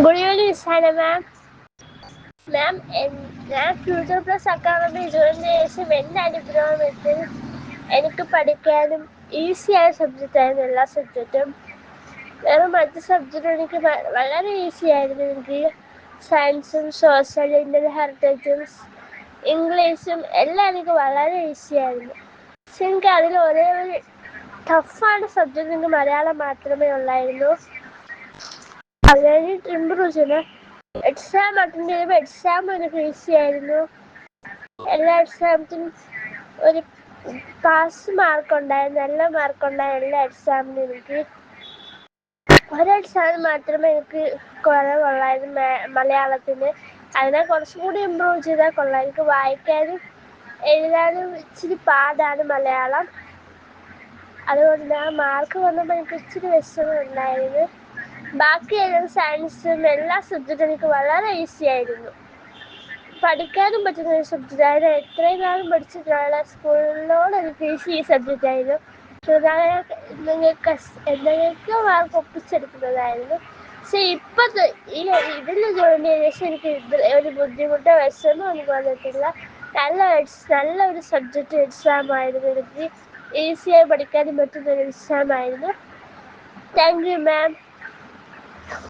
Good evening സാന മാം. മാം, ഞാൻ future plus academy join ചെയ്ത ശേഷം എൻ്റെ അനുഭവത്തിൽ എനിക്ക് പഠിക്കാനും ഈസിയായ സബ്ജക്റ്റായിരുന്നു എല്ലാ സബ്ജക്റ്റും. വേറെ മറ്റ് സബ്ജക്റ്റ് എനിക്ക് വളരെ ഈസി ആയിരുന്നു. എനിക്ക് സയൻസും സോഷ്യൽ ഇന്ത്യൻ ഹെറിറ്റേജും ഇംഗ്ലീഷും എല്ലാം എനിക്ക് വളരെ ഈസി ആയിരുന്നു. പക്ഷെ എനിക്ക് അതിൽ ഒരേ ഒരു ടഫാണ് സബ്ജക്റ്റ് എനിക്ക് മലയാളം മാത്രമേ ഉള്ളായിരുന്നു. അത് കഴിഞ്ഞിട്ട് ഇമ്പ്രൂവ് ചെയ്ത് എക്സാം അറ്റൻഡ് ചെയ്യുമ്പോൾ എക്സാം എനിക്ക് ഈസി ആയിരുന്നു. എല്ലാ എക്സാമത്തിനും ഒരു പാസ് മാർക്ക് ഉണ്ടായിരുന്നു, നല്ല മാർക്കുണ്ടായിരുന്നു എല്ലാ എക്സാമിനും. എനിക്ക് ഒരു എക്സാമിന് മാത്രമേ എനിക്ക് കുറവുള്ളായിരുന്നു മലയാളത്തിന്. അതിനെ കുറച്ചും കൂടി ഇമ്പ്രൂവ് ചെയ്താൽ കൊള്ളാം. എനിക്ക് വായിക്കാനും എഴുതാനും ഇച്ചിരി പാടാണ് മലയാളം. അതുകൊണ്ട് ആ മാർക്ക് വന്നപ്പോൾ എനിക്ക് ഇച്ചിരി വിഷമം ഉണ്ടായിരുന്നു. ബാക്കി സയൻസും എല്ലാ സബ്ജക്റ്റും എനിക്ക് വളരെ ഈസി ആയിരുന്നു. പഠിക്കാനും പറ്റുന്ന ഒരു സബ്ജക്റ്റ് ആയിരുന്നു. എത്രയും കാലം പഠിച്ചിട്ടുള്ള സ്കൂളിനോട് എനിക്ക് ഈ സബ്ജക്റ്റ് ആയിരുന്നു. എന്തെങ്കിലുമൊക്കെ മാർക്ക് ഒപ്പിച്ചെടുക്കുന്നതായിരുന്നു. പക്ഷെ ഇപ്പോഴത്തെ ഇതിൽ ജോയിൻ ചെയ്ത ശേഷം എനിക്ക് ഒരു ബുദ്ധിമുട്ടോ വിഷമോ ഒന്നും വന്നിട്ടില്ല. നല്ലൊരു സബ്ജക്റ്റ് എക്സാം ആയിരുന്നു. എനിക്ക് ഈസിയായി പഠിക്കാനും പറ്റുന്ന ഒരു എക്സാം ആയിരുന്നു. Thank you ma'am.